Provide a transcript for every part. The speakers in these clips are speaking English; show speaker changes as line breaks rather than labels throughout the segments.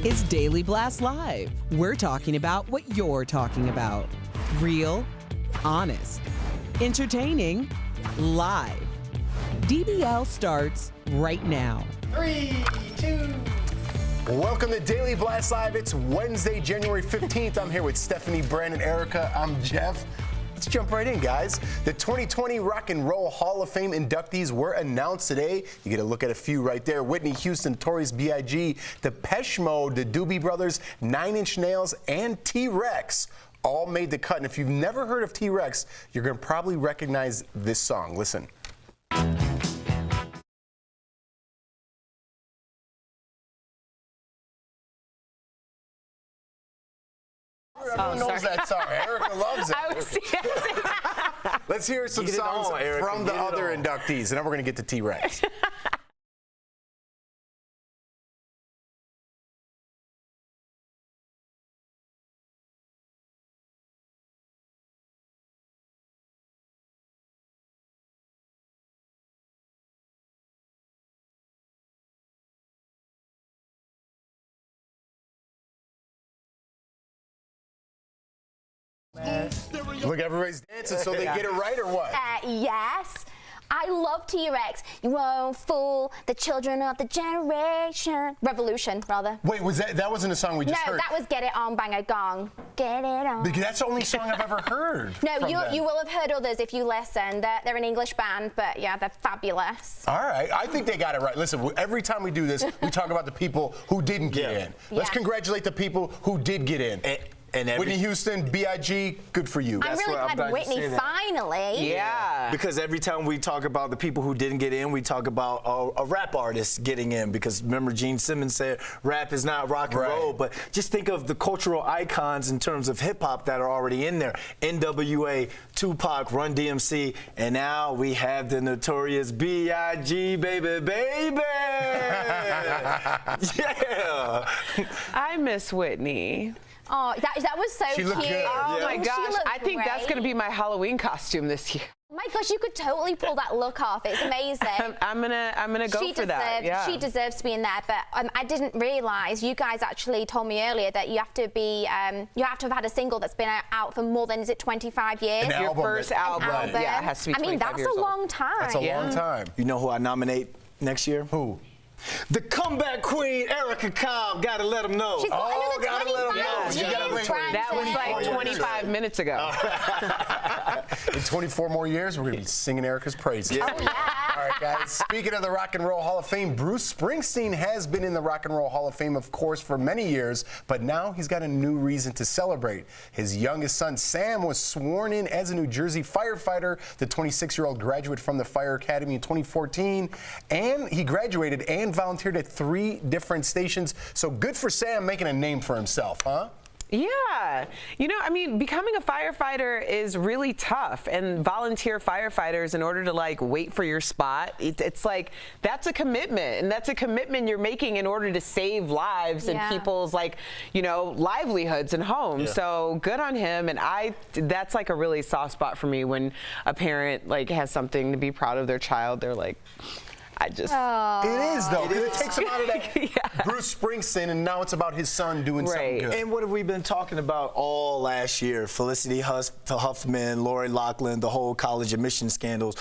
Is Daily Blast Live. We're talking about what you're talking about. Real, honest, entertaining, live. DBL starts right now.
3, 2, Welcome to Daily Blast Live. It's Wednesday, January 15th. I'm here with Stephanie, Brandon, Erica. I'm Jeff. Let's jump right in, guys. The 2020 Rock and Roll Hall of Fame inductees were announced today. You get a look at a few right there. Whitney Houston, Notorious B.I.G., Depeche Mode, the Doobie Brothers, 9 Inch Nails, and T-Rex all made the cut. And if you've never heard of T-Rex, you're going to probably recognize this song. Listen. Everyone knows that song. Erica loves it. Let's hear some songs from the other inductees, and then we're going to get to T-Rex. Look, everybody's dancing, so they get it right or what?
Yes. I love T-Rex. You won't fool the children of the generation. Revolution, rather.
Wait, was that wasn't a song we just heard?
No, that was Get It On, Bang a Gong. Get it on.
Because that's the only song I've ever heard.
No, you will have heard others if you listen. They're an English band, but yeah, they're fabulous.
All right, I think they got it right. Listen, every time we do this, we talk about the people who didn't get in. Let's congratulate the people who did get in. And Whitney Houston, B.I.G., good for you.
I'm really glad Whitney finally.
Yeah. Because every time we talk about the people who didn't get in, we talk about a rap artist getting in. Because remember, Gene Simmons said rap is not rock and roll. But just think of the cultural icons in terms of hip hop that are already in there. NWA, Tupac, Run DMC, and now we have the Notorious B.I.G., baby. Yeah.
I miss Whitney.
Oh, that was so cute.
Good.
Oh my gosh, I think that's going to be my Halloween costume this year.
Oh my gosh, you could totally pull that look off. It's amazing.
I'm gonna go for that. Yeah.
She deserves to be in there, but I didn't realize you guys actually told me earlier that you have to be you have to have had a single that's been out for more than 25 years.
Your first album. Yeah, it has to be 25 years old.
I mean, that's a long time.
That's a long time.
You know who I nominate next year?
Who?
The comeback queen, Erica Cobb. Gotta let them know.
She's got another
gotta let them know.
That was like 25 minutes ago.
In 24 more years, we're going to be singing Erica's praises.
Oh, yeah.
All right, guys. Speaking of the Rock and Roll Hall of Fame, Bruce Springsteen has been in the Rock and Roll Hall of Fame, of course, for many years, but now he's got a new reason to celebrate. His youngest son, Sam, was sworn in as a New Jersey firefighter. The 26-year-old graduate from the Fire Academy in 2014, and he graduated and volunteered at 3 different stations. So good for Sam making a name for himself, huh?
Yeah. You know, I mean, becoming a firefighter is really tough, and volunteer firefighters, in order to like wait for your spot, it's like, that's a commitment, and that's a commitment you're making in order to save lives and people's, like, you know, livelihoods and homes. Yeah. So good on him. And that's like a really soft spot for me when a parent like has something to be proud of their child. They're like, it is, though, because it takes him out of that Bruce Springsteen, and now it's about his son doing something good.
And what have we been talking about all last year? Felicity Huffman, Lori Loughlin, the whole college admission scandals.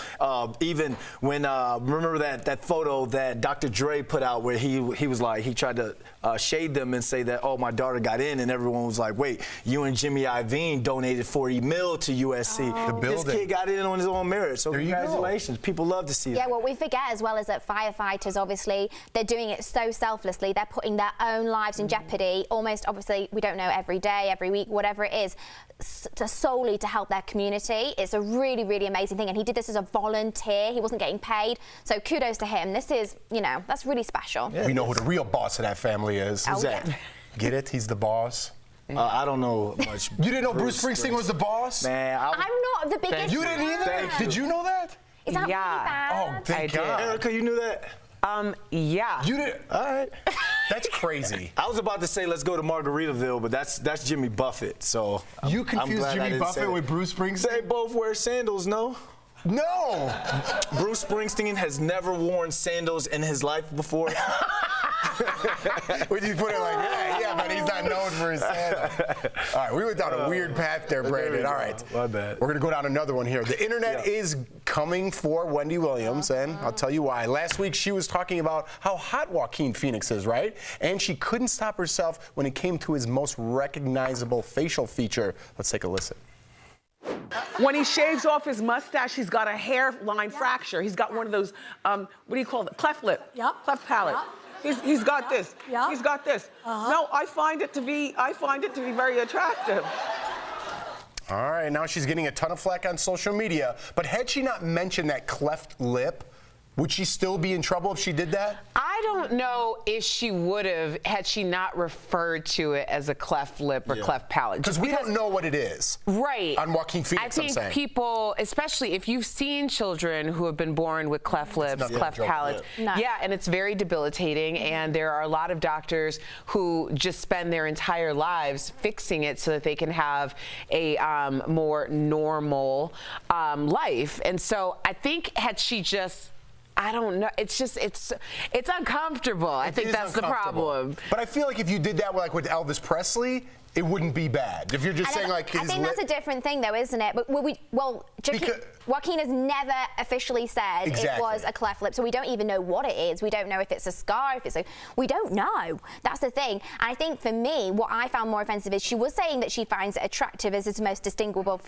Even when, remember that photo that Dr. Dre put out where he was like, he tried to shade them and say that, oh, my daughter got in, and everyone was like, wait, you and Jimmy Iovine donated $40 million to USC. This kid got in on his own merit, so congratulations. People love to see that.
Yeah, what we forget as well is that firefighters, obviously, they're doing it so selflessly. They're putting their own lives in jeopardy, almost, obviously, we don't know, every day, every week, whatever it is, solely to help their community. It's a really, really amazing thing. And he did this as a volunteer. He wasn't getting paid. So kudos to him. This is, you know, that's really special.
Yeah, we know who the real boss of that family is.
Oh,
Who's that? Get it? He's the boss.
I don't know much.
You didn't know Bruce Springsteen was the boss?
Man,
I'm not the biggest.
You didn't either? Did you know that?
Is that really bad?
Oh, thank God.
Erica, you knew that?
Yeah.
You did?
All right.
That's crazy.
I was about to say let's go to Margaritaville, but that's Jimmy Buffett. So
you confused Jimmy Buffett with Bruce Springsteen?
They both wear sandals, no?
No.
Bruce Springsteen has never worn sandals in his life before.
Would you put it like that? Yeah, but he's not known for his sandals. All right, we went down a weird path there, Brandon. All right.
My bad.
We're going to go down another one here. The internet is coming for Wendy Williams, and I'll tell you why. Last week, she was talking about how hot Joaquin Phoenix is, right? And she couldn't stop herself when it came to his most recognizable facial feature. Let's take a listen.
When he shaves off his mustache, he's got a hairline fracture. He's got one of those, what do you call it? Cleft lip.
Yep.
Cleft palate.
Yep.
He's got this.
Yep.
He's got this. No, I find it to be very attractive.
All right, now she's getting a ton of flack on social media, but had she not mentioned that cleft lip, would she still be in trouble if she did that?
I don't know if she would have had she not referred to it as a cleft lip or cleft palate.
Because we don't know what it is.
Right.
On Joaquin Phoenix,
I think people, especially if you've seen children who have been born with cleft lips, cleft palates, and it's very debilitating. And there are a lot of doctors who just spend their entire lives fixing it so that they can have a more normal life. And so I think had she just, I don't know. It's just, it's uncomfortable. I think that's the problem.
But I feel like if you did that with Elvis Presley, it wouldn't be bad. If you're just saying like his
I think that's a different thing though, isn't it? But Joaquin has never officially said it was a cleft lip, so we don't even know what it is. We don't know if it's a scar, if it's a, we don't know. That's the thing. And I think for me, what I found more offensive is she was saying that she finds it attractive as its most distinguished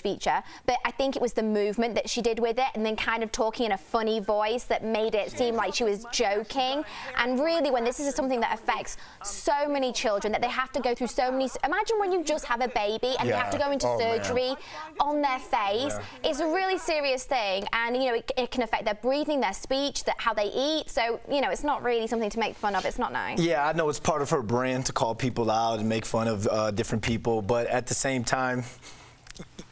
feature, but I think it was the movement that she did with it and then kind of talking in a funny voice that made it seem like she was joking. And really, when this is something that affects so many children, that they have to go through so many, imagine when you just have a baby and you have to go into surgery on their face. It's a really serious thing, and you know it can affect their breathing, their speech, how they eat. So you know it's not really something to make fun of. It's not nice.
Yeah, I know it's part of her brand to call people out and make fun of different people, but at the same time,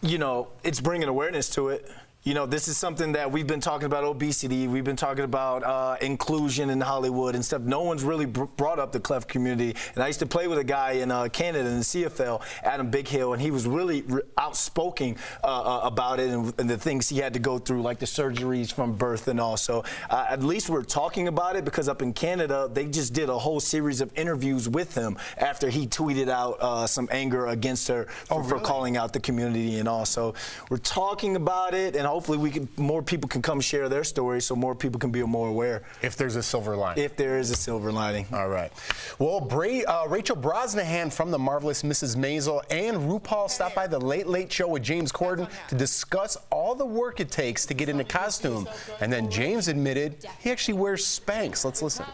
you know, it's bringing awareness to it. You know, this is something that we've been talking about, obesity. We've been talking about inclusion in Hollywood and stuff. No one's really brought up the cleft community. And I used to play with a guy in Canada in the CFL, Adam Big Hill, and he was really outspoken about it and the things he had to go through, like the surgeries from birth and all. So at least we're talking about it, because up in Canada, they just did a whole series of interviews with him after he tweeted out some anger against her for calling out the community and all. So we're talking about it, and hopefully more people can come share their stories so more people can be more aware.
If there's a silver lining.
If there is a silver lining.
All right. Well, Rachel Brosnahan from The Marvelous Mrs. Maisel and RuPaul stopped by the Late Late Show with James Corden to discuss all the work it takes to get into costume. And then James admitted he actually wears Spanx. Let's listen.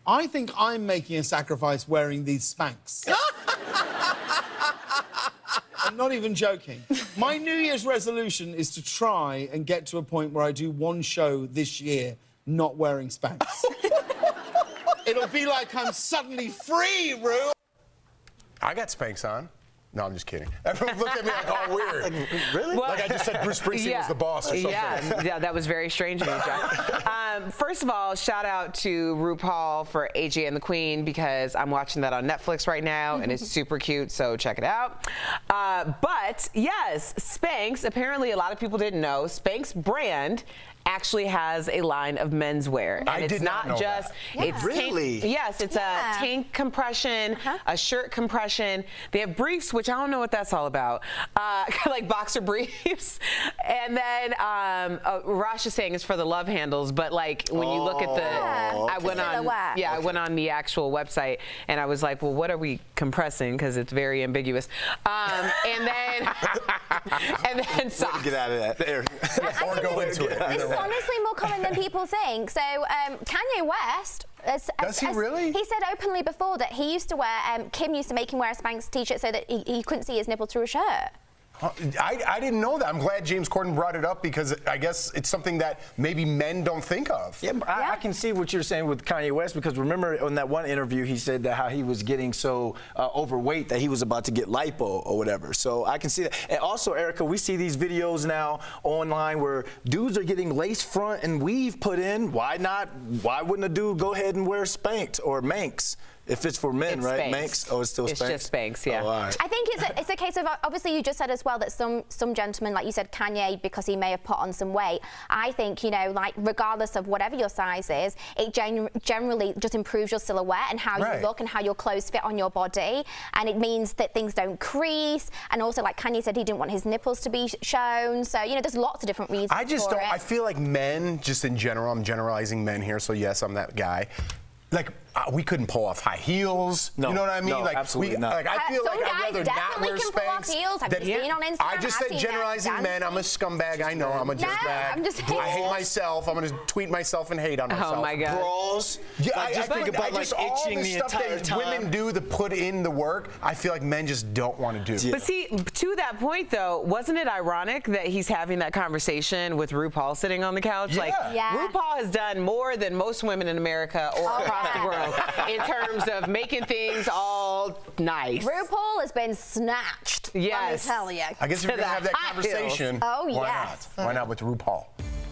I think I'm making a sacrifice wearing these Spanx. I'm not even joking. My New Year's resolution is to try and get to a point where I do one show this year not wearing Spanx. It'll be like I'm suddenly free, Ru.
I got Spanx on. No, I'm just kidding. Everyone looked at me like, oh, weird.
Really?
Well, like I just said Bruce Springsteen was the boss or something.
Yeah, that was very strange of you, Jack. First of all, shout out to RuPaul for AJ and the Queen, because I'm watching that on Netflix right now, and it's super cute, so check it out. But, yes, Spanx, apparently a lot of people didn't know, Spanx brand actually has a line of menswear. And it's not just it's
really
it's a tank compression, a shirt compression. They have briefs, which I don't know what that's all about, like boxer briefs. And then Rosh is saying it's for the love handles, but like when you look at the I went on the actual website and I was like, well, what are we compressing, because it's very ambiguous. And then socks.
Get out of that. There.
Or go into it.
This is honestly more common than people think. So Kanye West,
does he really?
He said openly before that he used to wear, Kim used to make him wear a Spanx t-shirt so that he couldn't see his nipple through a shirt.
I didn't know that. I'm glad James Corden brought it up, because I guess it's something that maybe men don't think of.
Yeah, I can see what you're saying with Kanye West, because remember on that one interview he said that how he was getting so overweight that he was about to get lipo or whatever. So I can see that. And also, Erica, we see these videos now online where dudes are getting lace front and weave put in. Why not? Why wouldn't a dude go ahead and wear Spanx or Manx? If it's for men,
It's
right?
Spanx.
Manx? Oh, it's still Spanx?
It's just Spanx, yeah.
Oh, all right.
I think it's a case of, obviously you just said as well that some gentlemen, like you said, Kanye, because he may have put on some weight. I think, you know, like regardless of whatever your size is, it generally just improves your silhouette and how you look and how your clothes fit on your body. And it means that things don't crease. And also, like Kanye said, he didn't want his nipples to be shown. So, you know, there's lots of different reasons
I just
for
don't,
it.
I feel like men, just in general, I'm generalizing men here, so yes, I'm that guy. Like, we couldn't pull off high heels.
No,
you know what I mean?
no,
like,
absolutely not.
Like, I feel
Some
like I'd
guys
rather not wear
definitely can pull off
Spanx.
heels. Have you seen on Instagram?
I just
I've
said
seen
generalizing
them
men. I'm a scumbag. I know. I'm a dirtbag.
I'm just saying.
I hate myself. I'm going to tweet myself and hate on myself.
Oh my God.
Bras.
Yeah,
Like, just think about like
all
itching
the
the
stuff
entire
that
time.
women do to put in the work, I feel like men just don't want to do.
But see, to that point though, wasn't it ironic that he's having that conversation with RuPaul sitting on the couch?
Yeah.
Like,
Yeah.
RuPaul has done more than most women in America or across the world in terms of making things all nice.
RuPaul has been snatched.
Yes.
Let me tell you.
I guess if you're going to have that
high heels.
conversation,
Oh,
why
yes.
not? Why not with RuPaul?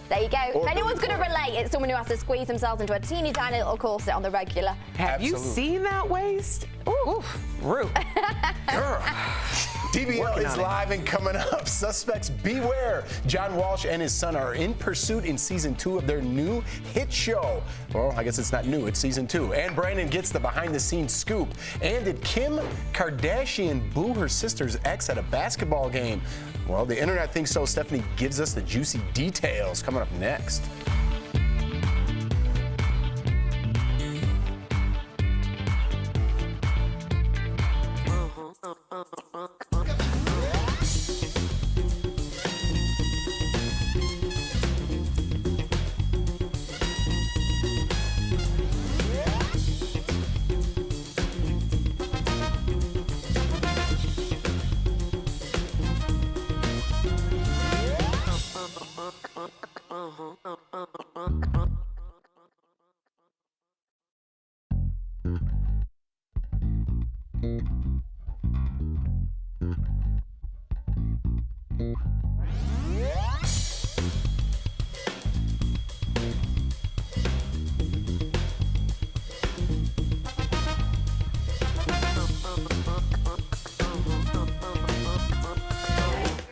There you go.
Or
If anyone's
Billy
going to relate, it's someone who has to squeeze themselves into a teeny tiny little corset on the regular.
Have you
Absolutely.
seen that waist? Ooh, Ru.
DBL
Working
is
on it.
live and coming up. Suspects beware. John Walsh and his son are in pursuit in season 2 of their new hit show. Well, I guess it's not new, it's season 2. And Brandon gets the behind-the-scenes scoop. And did Kim Kardashian boo her sister's ex at a basketball game? Well, the internet thinks so. Stephanie gives us the juicy details coming up next.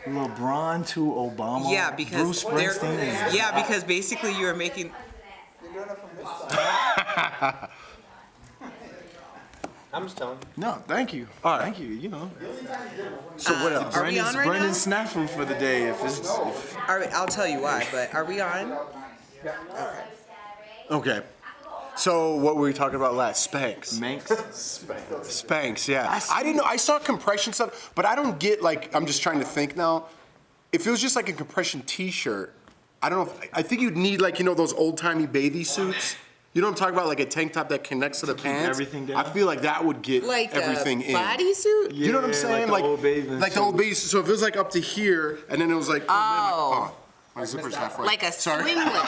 LeBron to Obama.
Yeah, because
Bruce Springsteen.
because basically you are making.
I'm just telling you. No, thank you. All right. Thank you. You know. So what else?
Are we on right
Brandon
now?
snafu for the day.
I'll tell you why, but are we on?
Okay. So what were we talking about last? Spanx. Spanx, yeah. I didn't know. I saw compression stuff, but I don't get, like, I'm just trying to think now. If it was just like a compression t-shirt, I don't know. I think you'd need, like, you know, those old-timey bathing suits. You know what I'm talking about? Like a tank top that connects to the pants.
everything down?
I feel like that would get
Like
everything
a
in.
bodysuit?
You know what I'm saying?
like the old bathing
like the old bathing suit. So if it was like up to here, and then it was like,
Oh.
my zipper's halfway.
Like a
Sorry.
swinglet.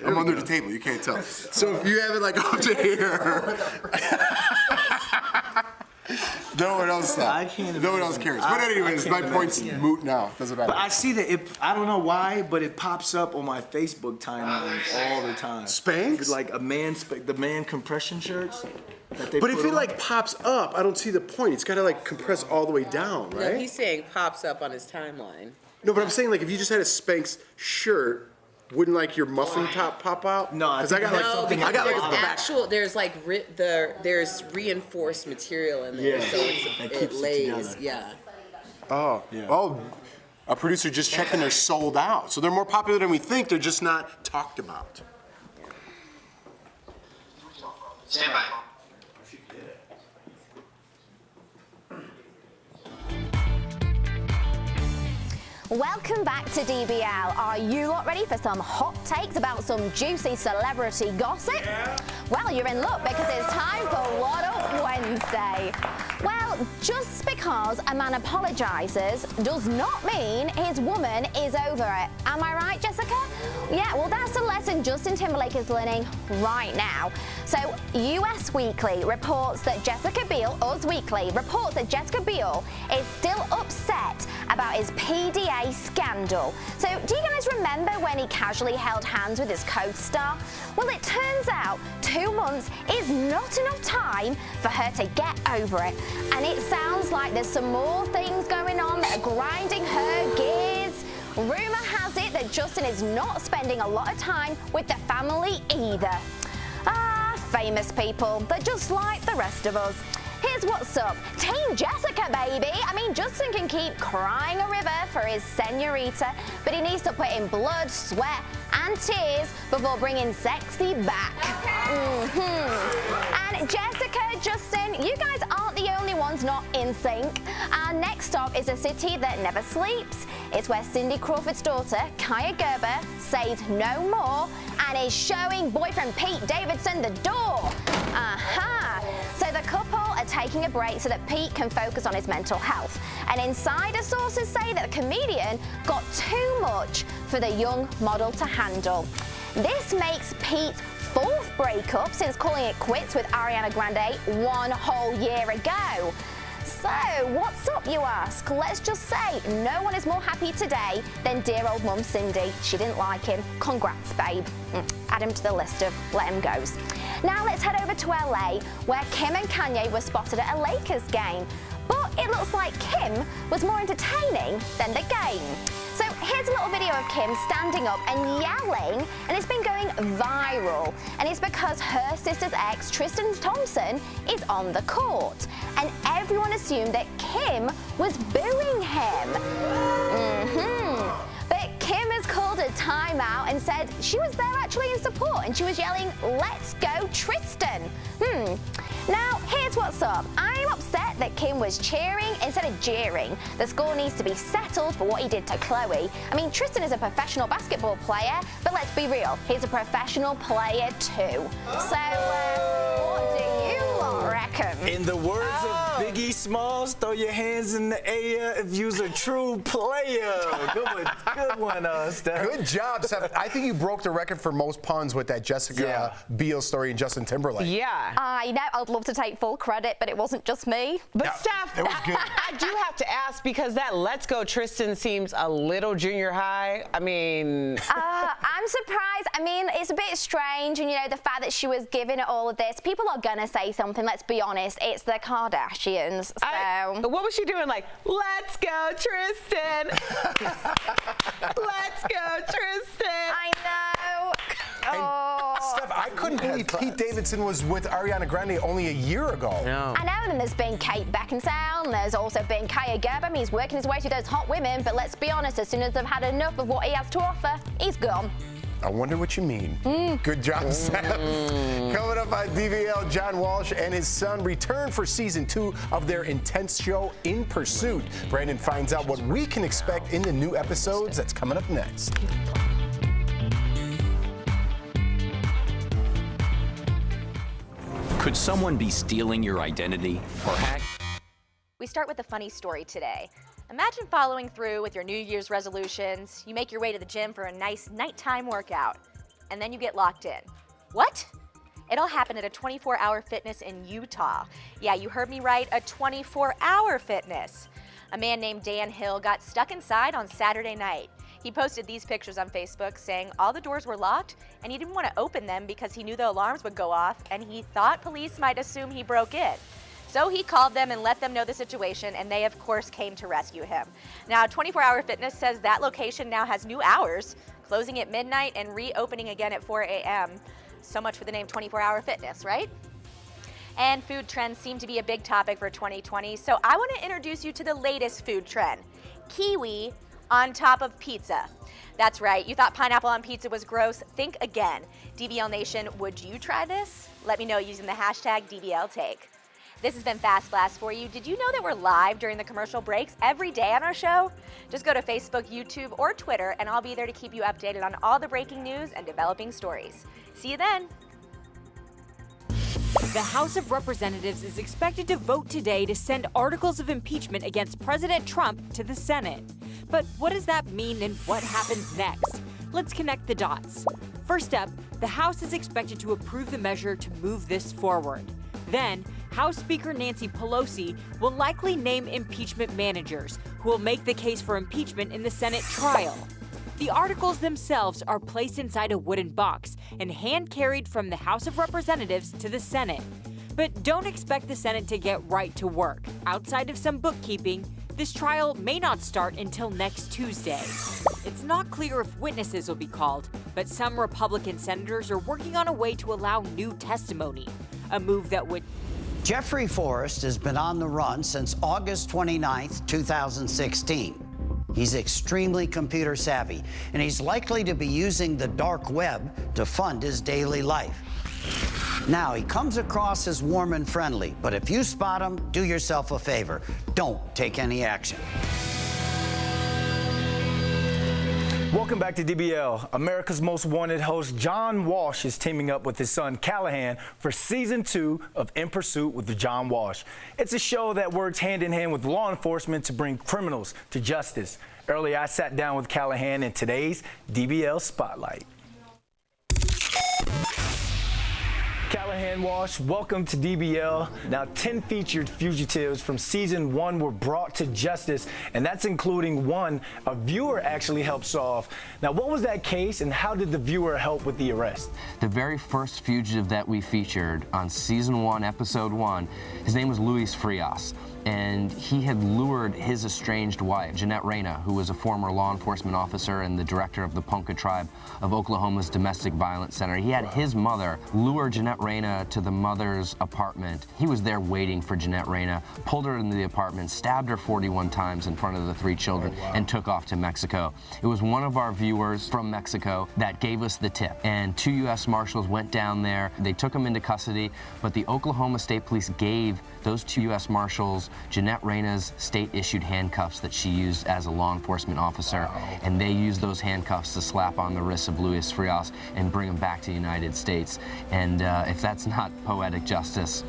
I'm under the table, you can't tell. So if you have it like up to here, no one else.
I can't
No one else
imagine.
cares. But anyways,
I
my
can't
point's
imagine.
moot now. Doesn't matter.
But I see that I don't know why, but it pops up on my Facebook timeline all the time.
Spanx?
It's like the man compression shirts that they
But if
put
it
on.
like pops up, I don't see the point. It's got to like compress all the way down,
No,
right?
he's saying pops up on his timeline.
No, but I'm saying like if you just had a Spanx shirt, wouldn't like your muffin top pop out?
No, I
because I got
think
like
No,
something.
because
I got like
there's
a back.
actual. There's like there's reinforced material in there,
Yeah.
so
That
it
keeps it
lays.
together.
Yeah.
Oh,
Yeah.
oh, a producer just checking they're sold out. So they're more popular than we think. They're just not talked about.
Stand by.
Welcome back to DBL. Are you lot ready for some hot takes about some juicy celebrity gossip? Well, you're in luck because it's time for What Up Wednesday. Well, just because a man apologizes does not mean his woman is over it. Am I right, Jessica? Yeah, well, that's a lesson person Justin Timberlake is learning right now. So, US Weekly reports that Jessica Biel, Us Weekly, reports that Jessica Biel is still upset about his PDA scandal. So, do you guys remember when he casually held hands with his co-star? Well, it turns out 2 months is not enough time for her to get over it. And it sounds like there's some more things going on that are grinding her gears. Rumour has it that Justin is not spending a lot of time with the family either. Famous people, they're just like the rest of us. Here's what's up. Team Jessica, baby. I mean, Justin can keep crying a river for his senorita, but he needs to put in blood, sweat, and tears before bringing sexy back. And Jessica, Justin, you guys aren't the only ones not in sync. Our next stop is a city that never sleeps. It's where Cindy Crawford's daughter, Kaya Gerber, says no more and is showing boyfriend Pete Davidson the door. So the couple are taking a break so that Pete can focus on his mental health. And insider sources say that the comedian got too much for the young model to handle. This makes Pete's 4th breakup since calling it quits with Ariana Grande 1 whole year ago. So, what's up, you ask? Let's just say no one is more happy today than dear old mum Cindy. She didn't like him. Congrats, babe. Add him to the list of let him goes. Now let's head over to LA, where Kim and Kanye were spotted at a Lakers game. But it looks like Kim was more entertaining than the game. So here's a little video of Kim standing up and yelling, and it's been going viral. And it's because her sister's ex, Tristan Thompson, is on the court. And everyone assumed that Kim was booing him. But Kim has called a timeout and said she was there actually in support, and she was yelling, "Let's go, Tristan." Now, here's what's up. I'm upset that Kim was cheering instead of jeering. The score needs to be settled for what he did to Chloe. I mean, Tristan is a professional basketball player, but let's be real, he's a professional player too. So, what do you lot reckon?
In the words of Biggie Smalls, throw your hands in the air if you's a true player. Good one, Steph.
Good job, Steph. I think you broke the record for most puns with that Jessica Biel story and Justin Timberlake.
Yeah.
I know, I'd love to take full credit, but it wasn't just me.
But
No,
Steph,
it was good.
I do have to ask, because that "Let's Go Tristan" seems a little junior high. I mean...
I'm surprised. I mean, it's a bit strange, and you know, the fact that she was giving it all of this, people are gonna say something, let's be honest, it's the Kardashians, so...
What was she doing? Like, "Let's go, Tristan." Let's go, Tristan.
I know.
Steph, I couldn't believe Pete Davidson was with Ariana Grande only a year ago.
No.
I know, and there's been Kate Beckinsale, and there's also been Kaya Gerber. I mean, he's working his way through those hot women, but let's be honest, as soon as they've had enough of what he has to offer, he's gone.
I wonder what you mean. Good job, Steph. Coming up on DVL, John Walsh and his son return for season 2 of their intense show, In Pursuit. Brandon finds out what we can expect in the new episodes. That's coming up next.
Could someone be stealing your identity or hack?
We start with a funny story today. Imagine following through with your New Year's resolutions. You make your way to the gym for a nice nighttime workout, and then you get locked in. What? It all happened at a 24-hour fitness in Utah. Yeah, you heard me right, a 24-hour fitness. A man named Dan Hill got stuck inside on Saturday night. He posted these pictures on Facebook saying all the doors were locked and he didn't want to open them because he knew the alarms would go off and he thought police might assume he broke in. So he called them and let them know the situation, and they of course came to rescue him. Now 24-Hour Fitness says that location now has new hours, closing at midnight and reopening again at 4 a.m. So much for the name 24-Hour Fitness, right? And food trends seem to be a big topic for 2020, so I want to introduce you to the latest food trend, kiwi on top of pizza. That's right, you thought pineapple on pizza was gross? Think again. DBL Nation, would you try this? Let me know using the hashtag dbltake. This has been Fast Blast for you. Did you know that we're live during the commercial breaks every day on our show? Just go to Facebook, YouTube, or Twitter, and I'll be there to keep you updated on all the breaking news and developing stories. See you then.
The House of Representatives is expected to vote today to send articles of impeachment against President Trump to the Senate. But what does that mean and what happens next? Let's connect the dots. First up, the House is expected to approve the measure to move this forward. Then, House Speaker Nancy Pelosi will likely name impeachment managers who will make the case for impeachment in the Senate trial. The articles themselves are placed inside a wooden box and hand-carried from the House of Representatives to the Senate. But don't expect the Senate to get right to work. Outside of some bookkeeping, this trial may not start until next Tuesday. It's not clear if witnesses will be called, but some Republican senators are working on a way to allow new testimony, a move that would...
Jeffrey Forrest has been on the run since August 29, 2016. He's extremely computer savvy, and he's likely to be using the dark web to fund his daily life. Now, he comes across as warm and friendly, but if you spot him, do yourself a favor. Don't take any action.
Welcome back to DBL. America's Most Wanted host John Walsh is teaming up with his son Callahan for season 2 of In Pursuit with the John Walsh. It's a show that works hand in hand with law enforcement to bring criminals to justice. Earlier, I sat down with Callahan in today's DBL Spotlight. Callahan, Walsh, welcome to DBL. Now, 10 featured fugitives from season 1 were brought to justice, and that's including one a viewer actually helped solve. Now, what was that case, and how did the viewer help with the arrest?
The very first fugitive that we featured on season 1, episode 1, his name was Luis Frias. And he had lured his estranged wife, Jeanette Reyna, who was a former law enforcement officer and the director of the Ponca tribe of Oklahoma's Domestic Violence Center. He had his mother lure Jeanette Reyna to the mother's apartment. He was there waiting for Jeanette Reyna, pulled her into the apartment, stabbed her 41 times in front of the 3 children, and took off to Mexico. It was one of our viewers from Mexico that gave us the tip. And 2 U.S. Marshals went down there. They took him into custody, but the Oklahoma State Police gave those 2 U.S. Marshals Jeanette Reyna's state-issued handcuffs that she used as a law enforcement officer, and they used those handcuffs to slap on the wrists of Luis Frias and bring him back to the United States. And if that's not poetic justice,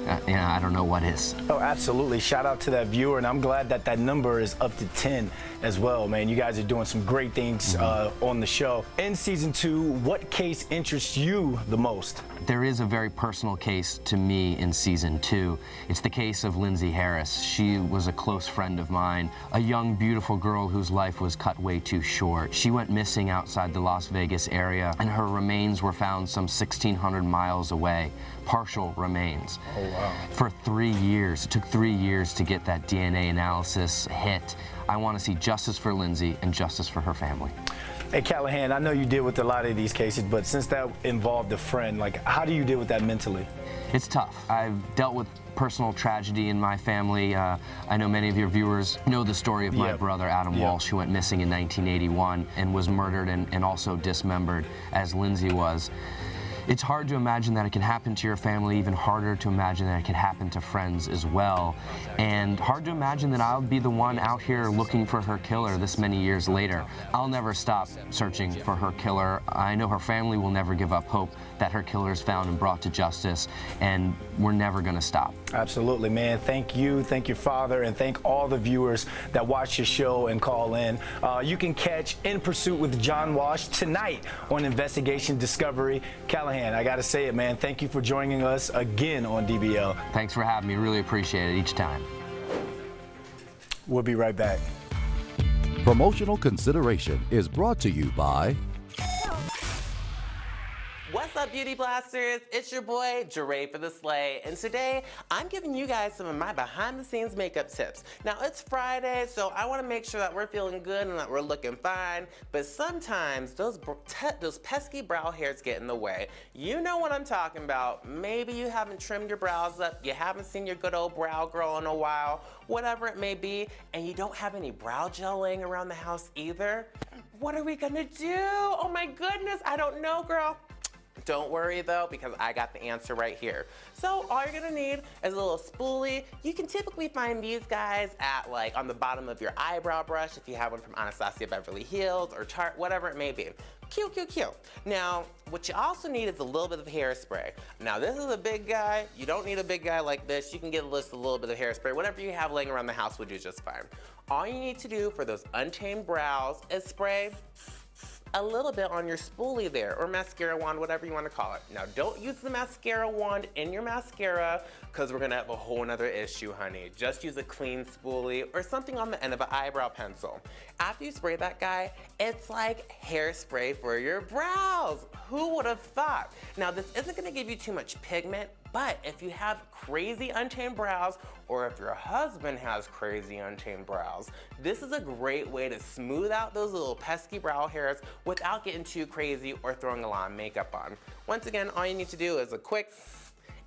I don't know what is.
Oh, absolutely. Shout out to that viewer, and I'm glad that that number is up to 10 as well, man. You guys are doing some great things on the show. In season 2, what case interests you the most?
There is a very personal case to me in season 2. It's the case of Lindsay Harris. She was a close friend of mine, a young, beautiful girl whose life was cut way too short. She went missing outside the Las Vegas area, and her remains were found some 1,600 miles away, partial remains.
Oh, wow.
For 3 years. It took 3 years to get that DNA analysis hit. I want to see justice for Lindsay and justice for her family.
Hey, Callahan, I know you deal with a lot of these cases, but since that involved a friend, like, how do you deal with that mentally?
It's tough. I've dealt with personal tragedy in my family. I know many of your viewers know the story of my brother, Adam Walsh, who went missing in 1981 and was murdered and also dismembered, as Lindsay was. It's hard to imagine that it can happen to your family, even harder to imagine that it can happen to friends as well. And hard to imagine that I'll be the one out here looking for her killer this many years later. I'll never stop searching for her killer. I know her family will never give up hope that her killer is found and brought to justice, and we're never gonna stop.
Absolutely, man. Thank you, thank your father, and thank all the viewers that watch your show and call in. You can catch In Pursuit with John Walsh tonight on Investigation Discovery. Callahan, I gotta say it, man. Thank you for joining us again on DBL.
Thanks for having me. Really appreciate it each time.
We'll be right back.
Promotional consideration is brought to you by...
What's up, Beauty Blasters? It's your boy, Jeray for the Slay, and today I'm giving you guys some of my behind-the-scenes makeup tips. Now, it's Friday, so I want to make sure that we're feeling good and that we're looking fine, but sometimes those pesky brow hairs get in the way. You know what I'm talking about. Maybe you haven't trimmed your brows up, you haven't seen your good old brow girl in a while, whatever it may be, and you don't have any brow gel laying around the house either. What are we gonna do? Oh my goodness, I don't know, girl. Don't worry though, because I got the answer right here. So all you're gonna need is a little spoolie. You can typically find these guys at like on the bottom of your eyebrow brush if you have one from Anastasia Beverly Hills or Tarte, whatever it may be. Cute, cute, cute. Now, what you also need is a little bit of hairspray. Now, this is a big guy. You don't need a big guy like this. You can get a little bit of hairspray. Whatever you have laying around the house would do just fine. All you need to do for those untamed brows is spray a little bit on your spoolie there, or mascara wand, whatever you want to call it. Now, don't use the mascara wand in your mascara, because we're gonna have a whole nother issue, honey. Just use a clean spoolie or something on the end of an eyebrow pencil. After you spray that guy, it's like hairspray for your brows. Who would have thought? Now, this isn't gonna give you too much pigment, but if you have crazy untamed brows, or if your husband has crazy untamed brows, this is a great way to smooth out those little pesky brow hairs without getting too crazy or throwing a lot of makeup on. Once again, all you need to do is a quick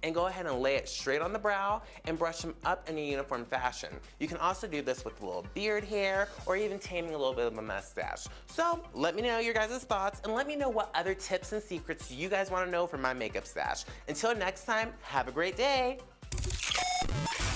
and go ahead and lay it straight on the brow and brush them up in a uniform fashion. You can also do this with a little beard hair or even taming a little bit of a mustache. So let me know your guys' thoughts and let me know what other tips and secrets you guys want to know from my makeup stash. Until next time, have a great day.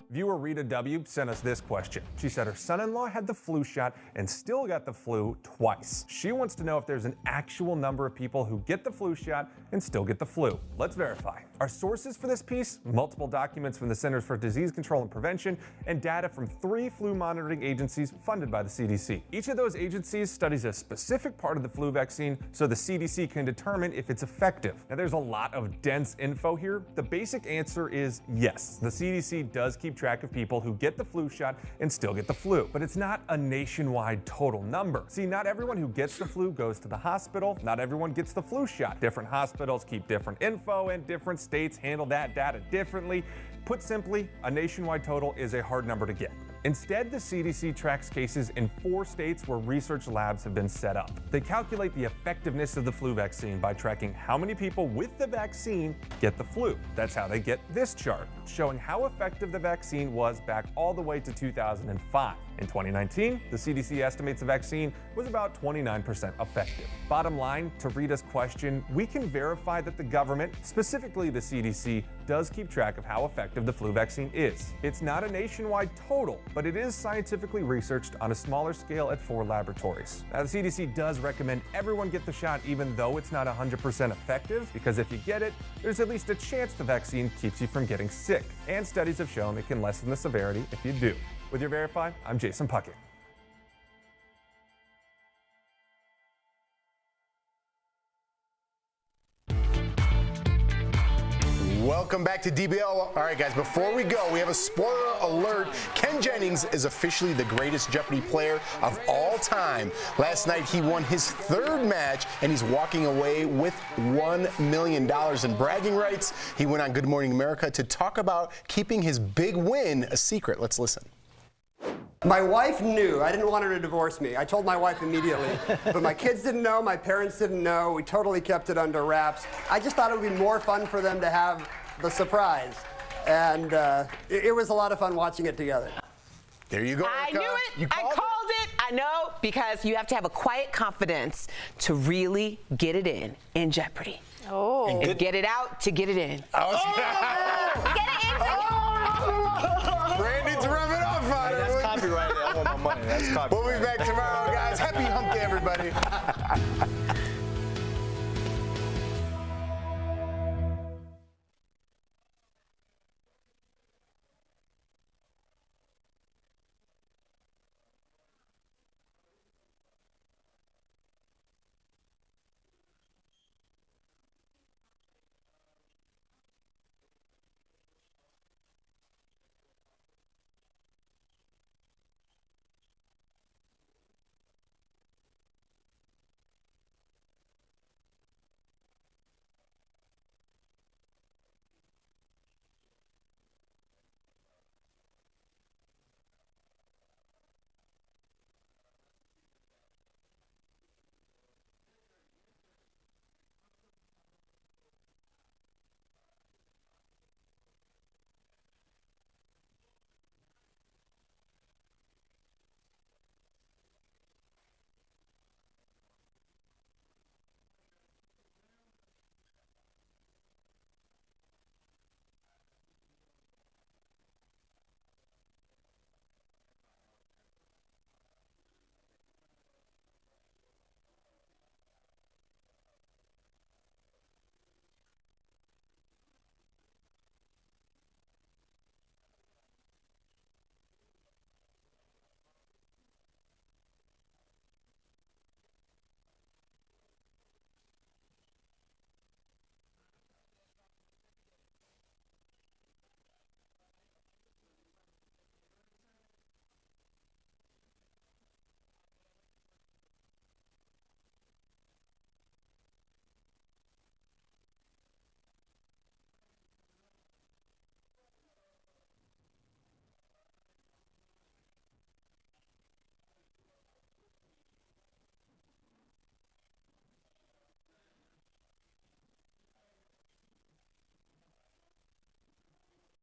Viewer Rita W. sent us this question. She said her son-in-law had the flu shot and still got the flu twice. She wants to know if there's an actual number of people who get the flu shot and still get the flu. Let's verify. Our sources for this piece: multiple documents from the Centers for Disease Control and Prevention and data from 3 flu monitoring agencies funded by the CDC. Each of those agencies studies a specific part of the flu vaccine so the CDC can determine if it's effective. Now, there's a lot of dense info here. The basic answer is yes. The CDC does keep track of people who get the flu shot and still get the flu, but it's not a nationwide total number. See, not everyone who gets the flu goes to the hospital. Not everyone gets the flu shot. Different hospitals keep different info and different states handle that data differently. Put simply, a nationwide total is a hard number to get. Instead, the CDC tracks cases in 4 states where research labs have been set up. They calculate the effectiveness of the flu vaccine by tracking how many people with the vaccine get the flu. That's how they get this chart, showing how effective the vaccine was back all the way to 2005. In 2019, the CDC estimates the vaccine was about 29% effective. Bottom line, to Rita's question, we can verify that the government, specifically the CDC, does keep track of how effective the flu vaccine is. It's not a nationwide total, but it is scientifically researched on a smaller scale at 4 laboratories. Now, the CDC does recommend everyone get the shot even though it's not 100% effective, because if you get it, there's at least a chance the vaccine keeps you from getting sick. And studies have shown it can lessen the severity if you do. With your Verify, I'm Jason Puckett.
Welcome back to DBL. All right, guys, before we go, we have a spoiler alert. Ken Jennings is officially the greatest Jeopardy player of all time. Last night, he won his 3rd match, and he's walking away with $1 million in bragging rights. He went on Good Morning America to talk about keeping his big win a secret. Let's listen.
My wife knew. I didn't want her to divorce me. I told my wife immediately. But my kids didn't know, my parents didn't know. We totally kept it under wraps. I just thought it would be more fun for them to have the surprise. And it was a lot of fun watching it together.
There you go,
I knew it. I called it. I know, because you have to have a quiet confidence to really get it in Jeopardy.
Oh.
And get it out to get it in.
Get it in.
Brandon's rubbing off on it.
That's copyrighted. I want my money. That's copyrighted.
We'll be back tomorrow, guys. Happy hump day, everybody.